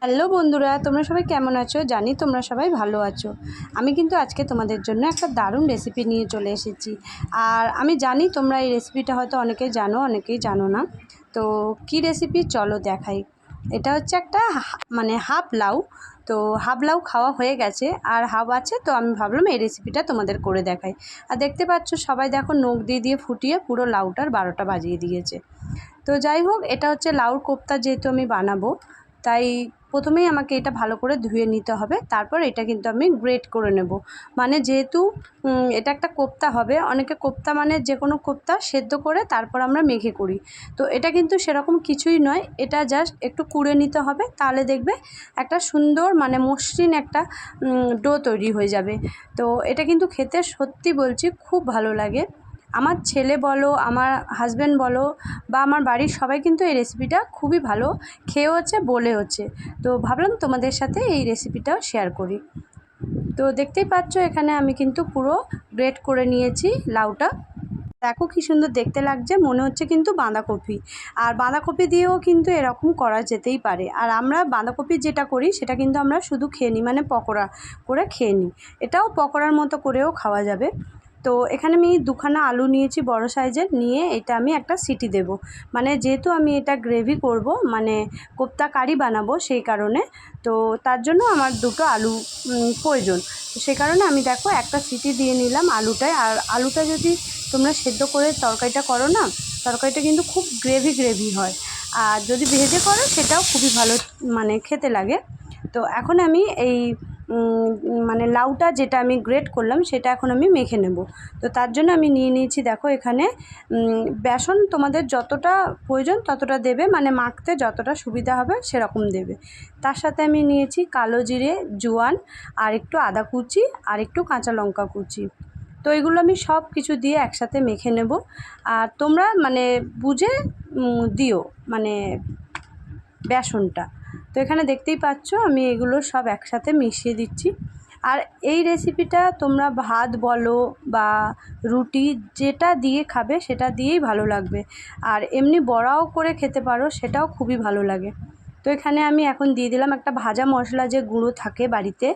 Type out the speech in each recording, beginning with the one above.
Hello বন্ধুরা, তোমরা সবাই কেমন আছো? জানি তোমরা সবাই ভালো আছো। আমি কিন্তু আজকে তোমাদের জন্য একটা দারুণ রেসিপি নিয়ে চলে এসেছি। আর আমি জানি তোমরা এই রেসিপিটা হয়তো অনেকেই জানো, অনেকেই জানো না। তো কি রেসিপি চলো দেখাই। এটা হচ্ছে একটা মানে হাফ লাউ। তো হাফ লাউ খাওয়া হয়ে গেছে আর হাফ আছে, তো আমি ভাবলাম এই রেসিপিটা তোমাদের করে দেখাই। আর দেখতে পাচ্ছ সবাই দেখো নখ দিয়ে দিয়ে ফুটিয়ে পুরো লাউটার 12টা বাজিয়ে দিয়েছে। তো যাই হোক, এটা হচ্ছে লাউর কোপ্তা, যেহেতু আমি বানাবো তাই প্রথমেই আমাকে এটা ভালো করে ধুয়ে নিতে হবে। তারপর এটা কিন্তু আমি গ্রেট করে নেব। মানে যেহেতু এটা একটা কোপ্তা হবে, অনেকে কোপ্তা মানে যে কোনো কোপ্তা সেদ্ধ করে তারপর আমরা মেখে করি। তো এটা কিন্তু সেরকম কিছুই নয়, এটা জাস্ট একটু কুড়ে নিতে হবে, তাহলে দেখবে একটা সুন্দর মানে মসৃণ একটা ডো তৈরি হয়ে যাবে। তো এটা কিন্তু খেতে সত্যি বলছি খুব ভালো লাগে। আমার ছেলে বলো, আমার হাজব্যান্ড বলো বা আমার বাড়ির সবাই কিন্তু এই রেসিপিটা খুবই ভালো খেয়ে হচ্ছে, বলে হচ্ছে। তো ভাবলাম তোমাদের সাথে এই রেসিপিটাও শেয়ার করি। তো দেখতেই পাচ্ছ এখানে আমি কিন্তু পুরো গ্রেট করে নিয়েছি লাউটা। দেখো কি সুন্দর দেখতে লাগছে, মনে হচ্ছে কিন্তু বাঁধাকপি। আর বাঁধাকপি দিয়েও কিন্তু এরকম করা যেতেই পারে। আর আমরা বাঁধাকপি যেটা করি সেটা কিন্তু আমরা শুধু খেয়ে নিই, মানে পকোড়া করে খেয়ে নিই। এটাও পকোড়ার মতো করেও খাওয়া যাবে। তো এখানে আমি দুখানা আলু নিয়েছি বড় সাইজের, নিয়ে এটা আমি একটা সিটি দেব। মানে যেহেতু আমি এটা গ্রেভি করব, মানে কোপ্তা কারি বানাবো, সেই কারণে। তো তার জন্য আমার দুটো আলু প্রয়োজন। তো সেই কারণে আমি দেখো একটা সিটি দিয়ে নিলাম আলুটায়। আর আলুটা যদি তোমরা সেদ্ধ করে তরকারিটা করো না, তরকারিটা কিন্তু খুব গ্রেভি গ্রেভি হয়। আর যদি ভেজে করো সেটাও খুবই ভালো মানে খেতে লাগে। তো এখন আমি এই মানে লাউটা যেটা আমি গ্রেট করলাম সেটা এখন আমি মেখে নেব। তো তার জন্য আমি নিয়ে নিয়েছি দেখো এখানে বেসন, তোমাদের যতটা প্রয়োজন ততটা দেবে, মানে মাখতে যতটা সুবিধা হবে সেরকম দেবে। তার সাথে আমি নিয়েছি কালো জিরে, জোয়ান, আর একটু আদা কুচি, আর একটু কাঁচা লঙ্কা কুচি। তো এগুলো আমি সব কিছু দিয়ে একসাথে মেখে নেব। আর তোমরা মানে বুঝে দিও মানে বেসনটা। তো এখানে দেখতেই পাচ্ছ আমি এগুলো সব একসাথে মিশিয়ে দিচ্ছি। আর এই রেসিপিটা তোমরা ভাত বলো বা রুটি যেটা দিয়ে খাবে সেটা দিয়েই ভালো লাগবে। আর এমনি বড়াও করে খেতে পারো, সেটাও খুবই ভালো লাগে। তো এখানে আমি এখন দিয়ে দিলাম একটা ভাজা মশলা, যে গুঁড়ো থাকে বাড়িতে,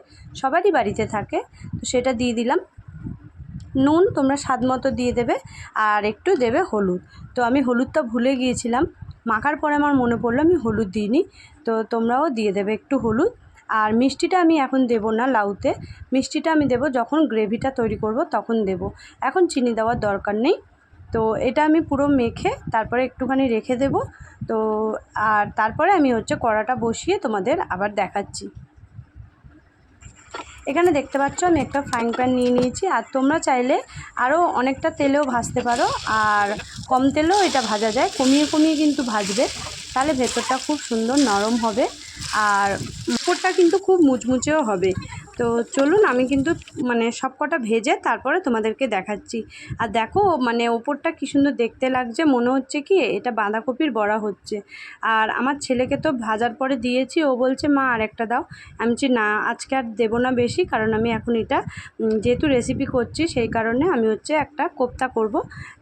সবারই বাড়িতে থাকে, তো সেটা দিয়ে দিলাম। নুন তোমরা স্বাদ মতো দিয়ে দেবে, আর একটু দেবে হলুদ। তো আমি হলুদটা ভুলে গিয়েছিলাম, মাখার পরে আমার মনে পড়লো আমি হলুদ দিইনি। তো তোমরাও দিয়ে দেবে একটু হলুদ। আর মিষ্টিটা আমি এখন দেব না লাউতে, মিষ্টিটা আমি দেব যখন গ্রেভিটা তৈরি করব তখন দেব, এখন চিনি দেওয়ার দরকার নেই। তো এটা আমি পুরো মেখে তারপরে একটুখানি রেখে দেব। তো আর তারপরে আমি হচ্ছে কড়াটা বসিয়ে তোমাদের আবার দেখাচ্ছি। এখানে দেখতে পাচ্ছ আমি একটা ফ্রাইং প্যান নিয়ে নিয়েছি। আর তোমরা চাইলে আরও অনেকটা তেলেও ভাজতে পারো, আর কম তেলেও এটা ভাজা যায়, কমিয়ে কমিয়ে কিন্তু ভাজবে, তাহলে ভেতরটা খুব সুন্দর নরম হবে আর উপরটা কিন্তু খুব মুচমুচেও হবে। তো চলুন আমি কিন্তু মানে সব কটা ভেজে তারপরে তোমাদেরকে দেখাচ্ছি। আর দেখো মানে ওপরটা কী সুন্দর দেখতে লাগছে, মনে হচ্ছে কি এটা বাঁধাকপির বড়া হচ্ছে। আর আমার ছেলেকে তো ভাজার পরে দিয়েছি, ও বলছে মা আর একটা দাও। আমি বলছি না, আজকে আর দেবো না বেশি, কারণ আমি এখন এটা যেহেতু রেসিপি করছি সেই কারণে আমি হচ্ছে একটা কোপ্তা করব,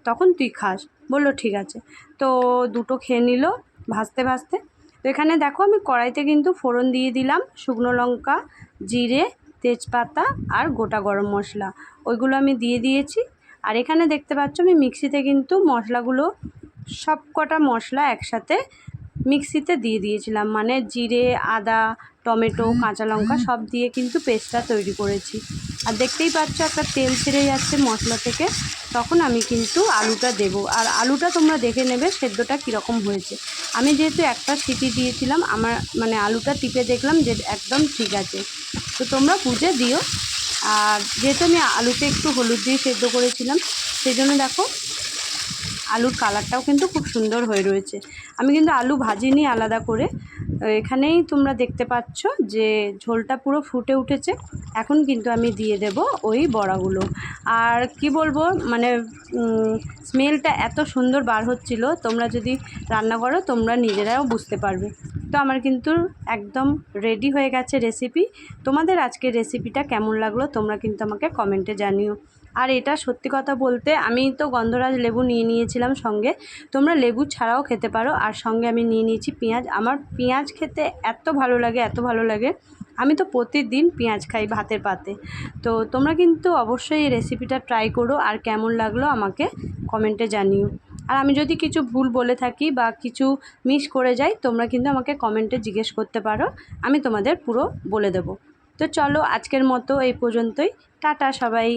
তখন তুই খাস। বললো ঠিক আছে। তো দুটো খেয়ে নিল ভাজতে ভাজতে। তো এখানে দেখো আমি কড়াইতে কিন্তু ফোড়ন দিয়ে দিলাম, শুকনো লঙ্কা, জিরে, তেজপাতা আর গোটা গরম মশলা, ওইগুলো আমি দিয়ে দিয়েছি। আর এখানে দেখতে পাচ্ছ আমি মিক্সিতে কিন্তু মশলাগুলো সব কটা মশলা একসাথে মিক্সিতে দিয়ে দিয়েছিলাম, মানে জিরে, আদা, টমেটো, কাঁচা লঙ্কা সব দিয়ে কিন্তু পেস্টটা তৈরি করেছি। আর দেখতেই পাচ্ছ একটা তেল ছেড়ে যাচ্ছে মশলা থেকে, তখন আমি কিন্তু আলুটা দেব। আর আলুটা তোমরা দেখে নেবে সেদ্ধটা কীরকম হয়েছে। আমি যেহেতু একটা সিটি দিয়েছিলাম, আমার মানে আলুটা টিপে দেখলাম যে একদম ঠিক আছে, তো তোমরা বুঝে দিও। আর যেহেতু আমি আলুতে একটু হলুদ দিয়ে সেদ্ধ করেছিলাম, সেই জন্য দেখো আলুর কালারটাও কিন্তু খুব সুন্দর হয়ে রয়েছে। আমি কিন্তু আলু ভাজিনি আলাদা করে। এখানেই তোমরা দেখতে পাচ্ছ যে ঝোলটা পুরো ফুটে উঠেছে। এখন কিন্তু আমি দিয়ে দেব ওই বড়াগুলো। আর কি বলবো, মানে স্মেলটা এত সুন্দর বার হচ্ছিল, তোমরা যদি রান্না করো তোমরা নিজেরাও বুঝতে পারবে। তো আমার কিন্তু একদম রেডি হয়ে গেছে রেসিপি। তোমাদের আজকের রেসিপিটা কেমন লাগলো তোমরা কিন্তু আমাকে কমেন্টে জানিও। আর এটা সত্যি কথা বলতে আমি তো গন্ধরাজ লেবু নিয়ে নিয়েছিলাম সঙ্গে, তোমরা লেবু ছাড়াও খেতে পারো। আর সঙ্গে আমি নিয়ে নিয়েছি পেঁয়াজ। আমার পেঁয়াজ খেতে এত ভালো লাগে, এত ভালো লাগে, আমি তো প্রতিদিন পেঁয়াজ খাই ভাতের পাতে। তো তোমরা কিন্তু অবশ্যই এই রেসিপিটা ট্রাই করো, আর কেমন লাগলো আমাকে কমেন্টে জানিও। আর আমি যদি কিছু ভুল বলে থাকি বা কিছু মিস করে যাই, তোমরা কিন্তু আমাকে কমেন্টে জিজ্ঞেস করতে পারো, আমি তোমাদের পুরো বলে দেবো। তো চলো আজকের মতো এই পর্যন্তই, টাটা সবাই।